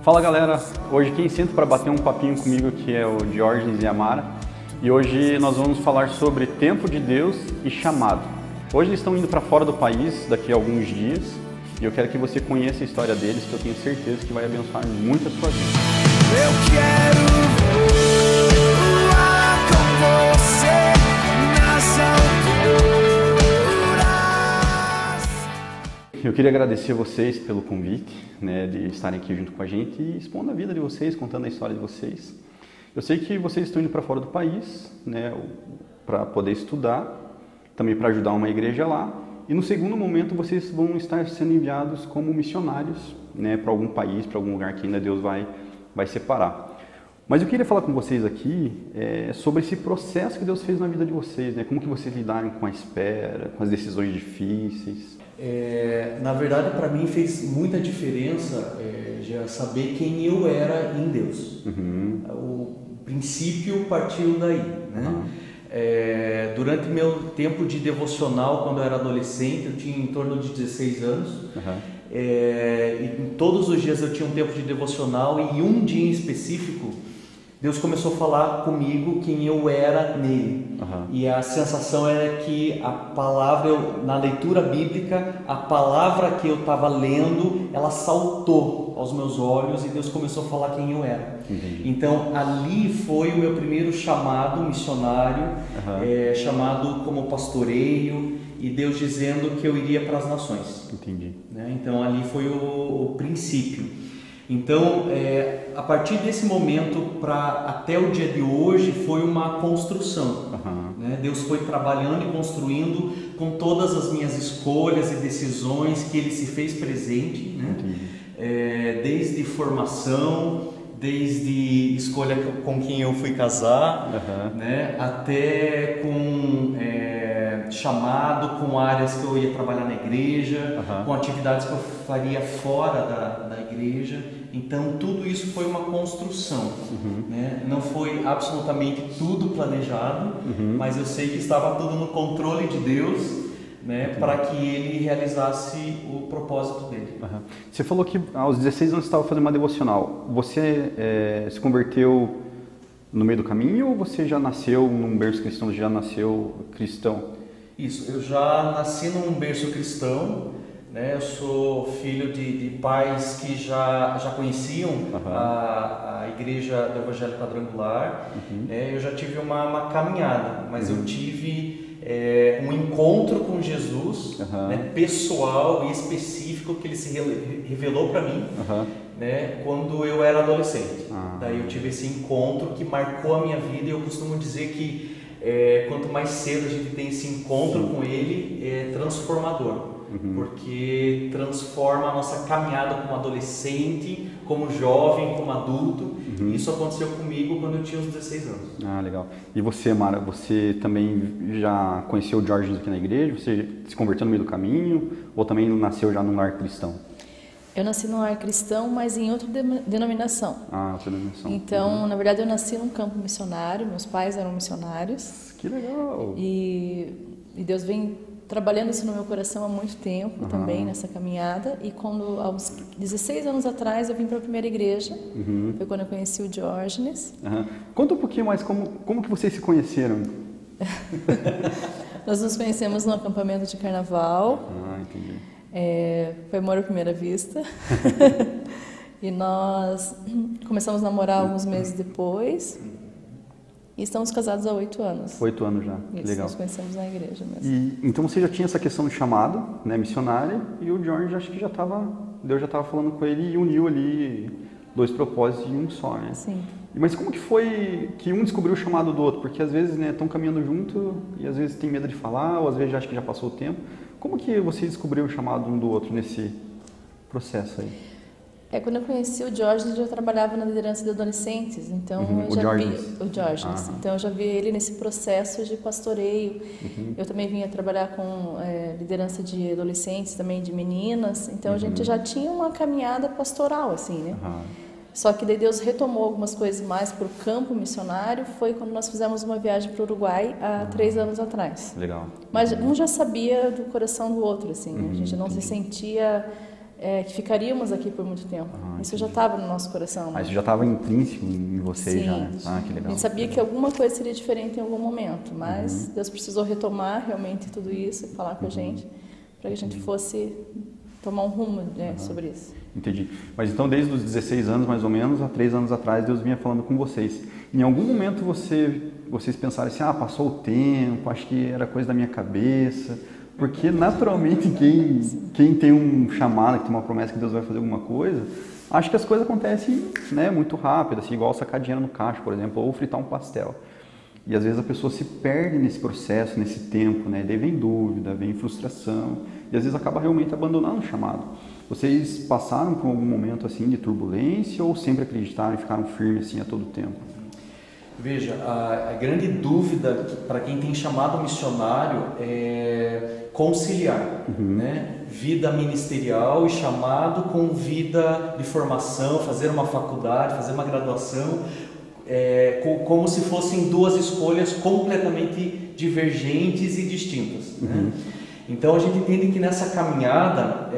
Fala galera, hoje quem senta para bater um papinho comigo aqui é o Diógenes e a Mara. E hoje nós vamos falar sobre tempo de Deus e chamado. Hoje eles estão indo para fora do país daqui a alguns dias e eu quero que você conheça a história deles, que eu tenho certeza que vai abençoar muito a sua vida. Eu quero voar com você nas alturas. Eu queria agradecer vocês pelo convite, de estarem aqui junto com a gente e expondo a vida de vocês, contando a história de vocês. Eu sei que vocês estão indo para fora do país, para poder estudar, também para ajudar uma igreja lá. E no segundo momento vocês vão estar sendo enviados como missionários, para algum país, para algum lugar que ainda Deus vai separar. Mas eu queria falar com vocês aqui sobre esse processo que Deus fez na vida de vocês, como que vocês lidaram com a espera, com as decisões difíceis. Na verdade, para mim fez muita diferença já saber quem eu era em Deus. Uhum. O princípio partiu daí, durante meu tempo de devocional, quando eu era adolescente, eu tinha em torno de 16 anos. E todos os dias eu tinha um tempo de devocional e um dia em específico Deus começou a falar comigo quem eu era nele. E a sensação era que a palavra, na leitura bíblica, a palavra que eu estava lendo, ela saltou aos meus olhos e Deus começou a falar quem eu era. Então ali foi o meu primeiro chamado missionário, chamado como pastoreio, e Deus dizendo que eu iria para as nações. Então ali foi o princípio. Então, a partir desse momento até o dia de hoje foi uma construção. Deus foi trabalhando e construindo com todas as minhas escolhas e decisões que Ele se fez presente, desde formação, desde escolha com quem eu fui casar, até com chamado, com áreas que eu ia trabalhar na igreja, com atividades que eu faria fora da igreja. Então tudo isso foi uma construção, não foi absolutamente tudo planejado, mas eu sei que estava tudo no controle de Deus, para que Ele realizasse o propósito dele. Você falou que aos 16 anos você estava fazendo uma devocional. Você se converteu no meio do caminho ou você já nasceu num berço cristão, já nasceu cristão? Isso, eu já nasci num berço cristão, eu sou filho de pais que já conheciam a igreja do Evangelho Quadrangular. Eu já tive uma caminhada, mas eu tive um encontro com Jesus, pessoal e específico, que Ele se revelou para mim, quando eu era adolescente. Daí eu tive esse encontro que marcou a minha vida, e eu costumo dizer que quanto mais cedo a gente tem esse encontro com Ele, é transformador. Porque transforma a nossa caminhada como adolescente, como jovem, como adulto. Isso aconteceu comigo quando eu tinha uns 16 anos. Legal. E você, Mara, você também já conheceu o Diógenes aqui na igreja? Você se converteu no meio do caminho? Ou também nasceu já num lar cristão? Eu nasci num lar cristão, mas em outra denominação. Outra denominação. Então, na verdade, eu nasci num campo missionário. Meus pais eram missionários. Que legal! E Deus vem trabalhando isso no meu coração há muito tempo também, nessa caminhada. E quando, aos 16 anos atrás, eu vim para a primeira igreja. Foi quando eu conheci o Diógenes. Conta um pouquinho mais como que vocês se conheceram. Nós nos conhecemos no acampamento de carnaval. Entendi. Foi amor à primeira vista. E nós começamos a namorar alguns meses depois. E estamos casados há 8 anos. 8 anos já, que Isso, legal. nós conhecemos na igreja mesmo. Então você já tinha essa questão de chamado, missionário, e o George acho que Deus já estava falando com ele e uniu ali 2 propósitos em um só, Sim. Mas como que foi que um descobriu o chamado do outro? Porque às vezes estão caminhando junto e às vezes tem medo de falar, ou às vezes acha que já passou o tempo. Como que você descobriu o chamado um do outro nesse processo aí? Quando eu conheci o Diógenes, eu já trabalhava na liderança de adolescentes, então eu já vi o Diógenes. Então eu já vi ele nesse processo de pastoreio. Eu também vinha trabalhar com liderança de adolescentes, também de meninas. Então a gente já tinha uma caminhada pastoral, assim, Só que daí Deus retomou algumas coisas mais para o campo missionário, foi quando nós fizemos uma viagem para o Uruguai há 3 anos atrás. Legal. Mas um já sabia do coração do outro, assim, a gente não se sentia que ficaríamos aqui por muito tempo. Isso já estava no nosso coração. Mas isso já estava intrínseco em vocês. Sim, já, né? Que legal. A gente sabia que alguma coisa seria diferente em algum momento, mas Deus precisou retomar realmente tudo isso e falar com a gente, para que a gente fosse tomar um rumo sobre isso. Entendi. Mas então, desde os 16 anos, mais ou menos, há 3 anos atrás, Deus vinha falando com vocês. Em algum momento vocês pensaram assim, passou o tempo, acho que era coisa da minha cabeça... Porque, naturalmente, quem tem um chamado, que tem uma promessa que Deus vai fazer alguma coisa, acho que as coisas acontecem, né, muito rápido, assim, igual sacar dinheiro no caixa, por exemplo, ou fritar um pastel. E, às vezes, a pessoa se perde nesse processo, nesse tempo, né, daí vem dúvida, vem frustração, e, às vezes, acaba realmente abandonando o chamado. Vocês passaram por algum momento, assim, de turbulência ou sempre acreditaram e ficaram firmes, assim, a todo tempo? Veja, a grande dúvida para quem tem chamado missionário é conciliar, né? Vida ministerial e chamado com vida de formação, fazer uma faculdade, fazer uma graduação, como se fossem duas escolhas completamente divergentes e distintas, né? Então a gente entende que nessa caminhada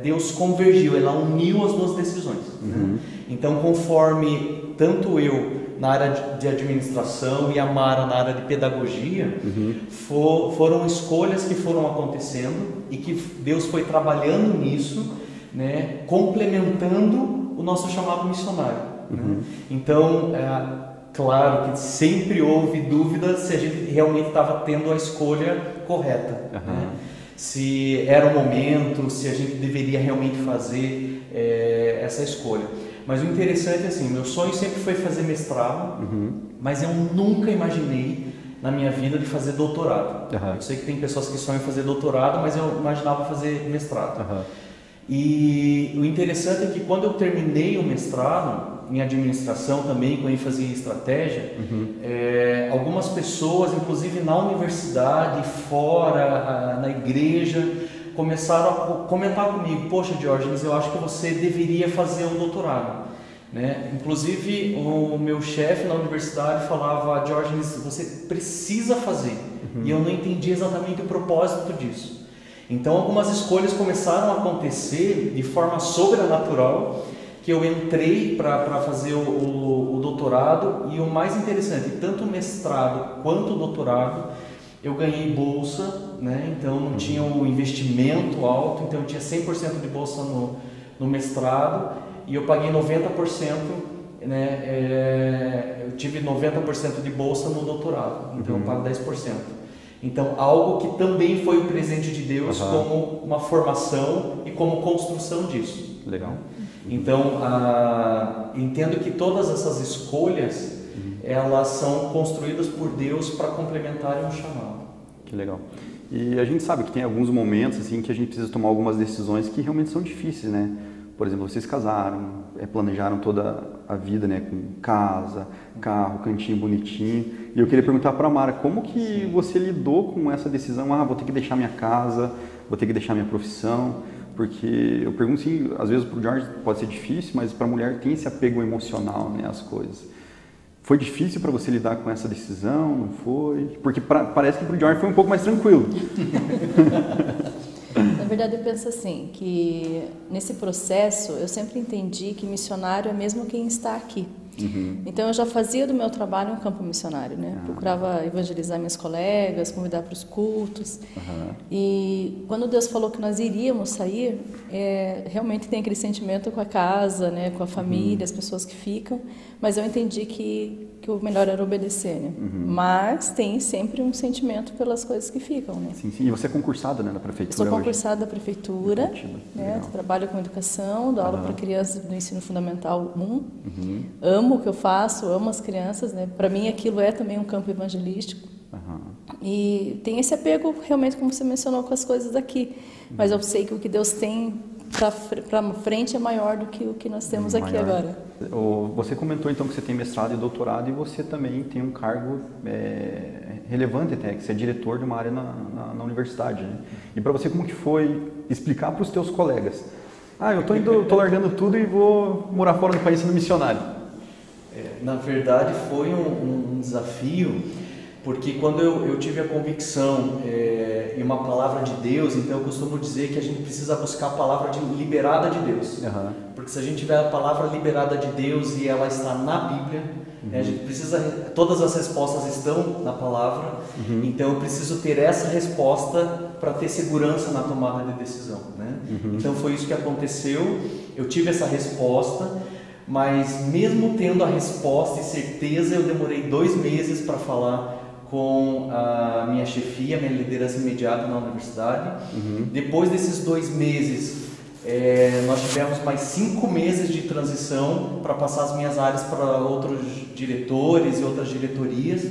Deus convergiu, Ele uniu as duas decisões, né? Então conforme tanto eu na área de administração e a Mara na área de pedagogia, foram escolhas que foram acontecendo e que Deus foi trabalhando nisso, né, complementando o nosso chamado missionário, né? Então, claro que sempre houve dúvida se a gente realmente estava tendo a escolha correta, né? Se era o momento, se a gente deveria realmente fazer essa escolha. Mas o interessante é assim, meu sonho sempre foi fazer mestrado, mas eu nunca imaginei na minha vida de fazer doutorado. Eu sei que tem pessoas que sonham fazer doutorado, mas eu imaginava fazer mestrado. E o interessante é que quando eu terminei o mestrado, em administração também, com ênfase em estratégia, algumas pessoas, inclusive na universidade, fora, na igreja, começaram a comentar comigo, poxa, Diógenes, eu acho que você deveria fazer um doutorado, né? Inclusive o meu chefe na universidade falava, Diógenes, você precisa fazer, e eu não entendi exatamente o propósito disso. Então algumas escolhas começaram a acontecer de forma sobrenatural, que eu entrei para fazer o doutorado, e o mais interessante, tanto o mestrado quanto o doutorado, eu ganhei bolsa, né? Então não tinha um investimento alto, então eu tinha 100% de bolsa no mestrado e eu paguei 90%, né? Eu tive 90% de bolsa no doutorado, então eu pago 10%. Então algo que também foi um presente de Deus como uma formação e como construção disso. Legal. Então entendo que todas essas escolhas elas são construídas por Deus para complementarem o chamado. Que legal. E a gente sabe que tem alguns momentos assim que a gente precisa tomar algumas decisões que realmente são difíceis, né? Por exemplo, vocês casaram, planejaram toda a vida, né? Com casa, carro, cantinho bonitinho. E eu queria perguntar para a Mara, como que você lidou com essa decisão? Vou ter que deixar minha casa, vou ter que deixar minha profissão. Porque eu pergunto assim, às vezes para o Jorge pode ser difícil, mas para a mulher tem esse apego emocional, né? Às coisas. Foi difícil para você lidar com essa decisão? Não foi? Porque parece que para o Jorge foi um pouco mais tranquilo. Na verdade, eu penso assim, que nesse processo eu sempre entendi que missionário é mesmo quem está aqui. Então eu já fazia do meu trabalho um campo missionário, né? Procurava evangelizar minhas colegas, convidar para os cultos. E quando Deus falou que nós iríamos sair, realmente tem aquele sentimento com a casa, né? Com a família, as pessoas que ficam. Mas eu entendi que o melhor era obedecer, né? Mas tem sempre um sentimento pelas coisas que ficam, né? Sim, sim. E você é concursada, né, da prefeitura? Sou concursada da prefeitura, né? Trabalho com educação, dou aula para crianças do ensino fundamental 1. Amo o que eu faço, amo as crianças, né? Para mim aquilo é também um campo evangelístico. E tem esse apego realmente, como você mencionou, com as coisas daqui. Mas eu sei que o que Deus tem para frente é maior do que o que nós temos aqui agora. Você comentou então que você tem mestrado e doutorado e você também tem um cargo relevante até, que você é diretor de uma área na universidade, né? E para você, como que foi explicar para os teus colegas? Eu tô largando tudo e vou morar fora do país sendo missionário. Na verdade foi um desafio, Porque quando eu tive a convicção em uma palavra de Deus, então eu costumo dizer que a gente precisa buscar a palavra liberada de Deus. Porque se a gente tiver a palavra liberada de Deus e ela está na Bíblia, a gente precisa, todas as respostas estão na palavra, então eu preciso ter essa resposta para ter segurança na tomada de decisão, né? Então foi isso que aconteceu, eu tive essa resposta, mas mesmo tendo a resposta e certeza, eu demorei 2 meses para falar com a minha chefia, minha liderança imediata na universidade. Depois desses 2 meses, nós tivemos mais 5 meses de transição para passar as minhas áreas para outros diretores e outras diretorias,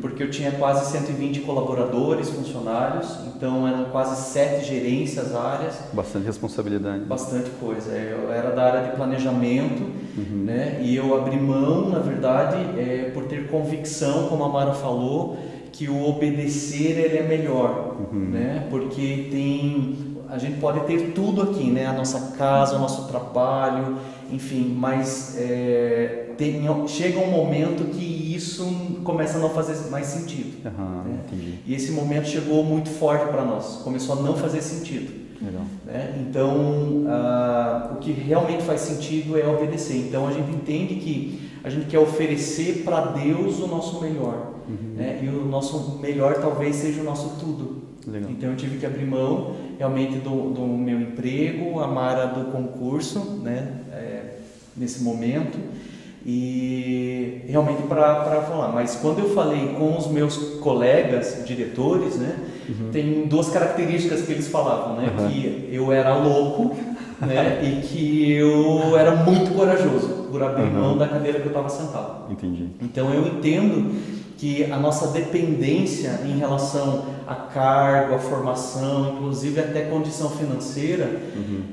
porque eu tinha quase 120 colaboradores, funcionários, então eram quase 7 gerências, áreas. Bastante responsabilidade. Bastante coisa. Eu era da área de planejamento, né? E eu abri mão, na verdade, por ter convicção, como a Mara falou, que o obedecer ele é melhor, né? Porque a gente pode ter tudo aqui, né? A nossa casa, o nosso trabalho, enfim, mas chega um momento que isso começa a não fazer mais sentido. Né? E esse momento chegou muito forte para nós, começou a não fazer sentido. Legal. Né? Então, o que realmente faz sentido é obedecer. Então, a gente entende que a gente quer oferecer para Deus o nosso melhor. Né? E o nosso melhor talvez seja o nosso tudo. Legal. Então, eu tive que abrir mão realmente do meu emprego, a Mara do concurso, né? Nesse momento, e realmente para falar. Mas quando eu falei com os meus colegas diretores, né? Tem 2 características que eles falavam, né? Que eu era louco, né? E que eu era muito corajoso por abrir mão da cadeira que eu estava sentado. Entendi. Então eu entendo que a nossa dependência em relação a cargo, a formação, inclusive até condição financeira,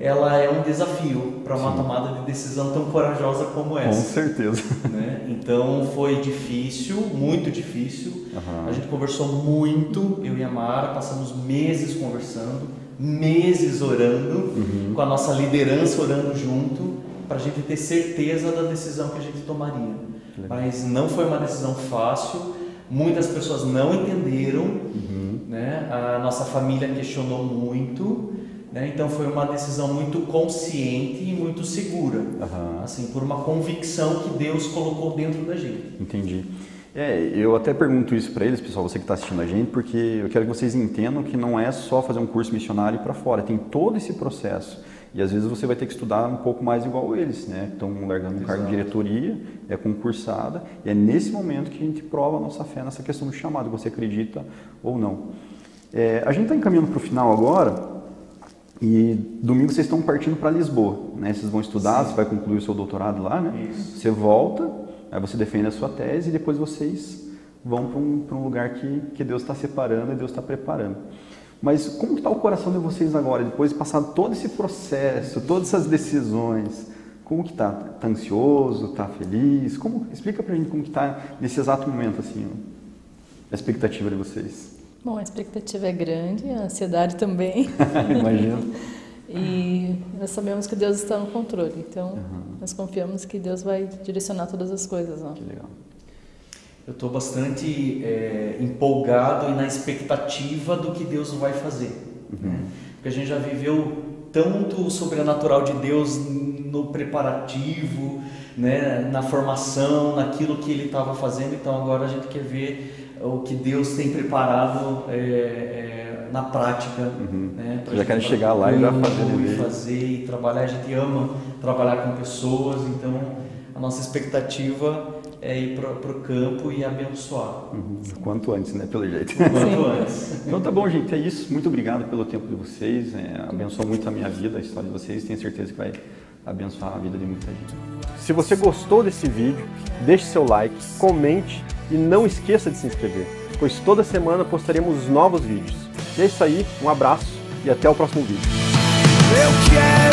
ela é um desafio para uma tomada de decisão tão corajosa como essa. Com certeza. Né? Então foi difícil, muito difícil. A gente conversou muito, eu e a Mara, passamos meses conversando, meses orando, com a nossa liderança orando junto, para a gente ter certeza da decisão que a gente tomaria. Mas não foi uma decisão fácil, muitas pessoas não entenderam, né? A nossa família questionou muito, né? Então foi uma decisão muito consciente e muito segura, assim, por uma convicção que Deus colocou dentro da gente. Entendi. Eu até pergunto isso para eles, pessoal, você que está assistindo a gente, porque eu quero que vocês entendam que não é só fazer um curso missionário e ir para fora, tem todo esse processo. E às vezes você vai ter que estudar um pouco mais igual eles, né? Estão largando um cargo de diretoria, é concursada, e é nesse momento que a gente prova a nossa fé nessa questão do chamado, você acredita ou não. A gente está encaminhando para o final agora, e domingo vocês estão partindo para Lisboa, né? Vocês vão estudar, você vai concluir o seu doutorado lá, né? Isso. Você volta, aí você defende a sua tese, e depois vocês vão para um lugar que Deus está separando e Deus está preparando. Mas como está o coração de vocês agora, depois de passar todo esse processo, todas essas decisões? Como que está? Está ansioso? Está feliz? Explica pra gente como que está nesse exato momento, assim, a expectativa de vocês. Bom, a expectativa é grande, a ansiedade também. Imagino. E nós sabemos que Deus está no controle, então nós confiamos que Deus vai direcionar todas as coisas. Ó. Que legal. Eu estou bastante empolgado e na expectativa do que Deus vai fazer. Né? Porque a gente já viveu tanto o sobrenatural de Deus no preparativo, né? Na formação, naquilo que Ele estava fazendo. Então agora a gente quer ver o que Deus tem preparado na prática. Né? Já querem chegar lá e já fazer e trabalhar. A gente ama trabalhar com pessoas, então a nossa expectativa é ir para o campo e abençoar. Quanto antes, né? Pelo jeito. Quanto antes. Então tá bom, gente. É isso. Muito obrigado pelo tempo de vocês. Abençoou muito a minha vida, a história de vocês. Tenho certeza que vai abençoar a vida de muita gente. Se você gostou desse vídeo, deixe seu like, comente e não esqueça de se inscrever, pois toda semana postaremos novos vídeos. E é isso aí. Um abraço e até o próximo vídeo. Eu quero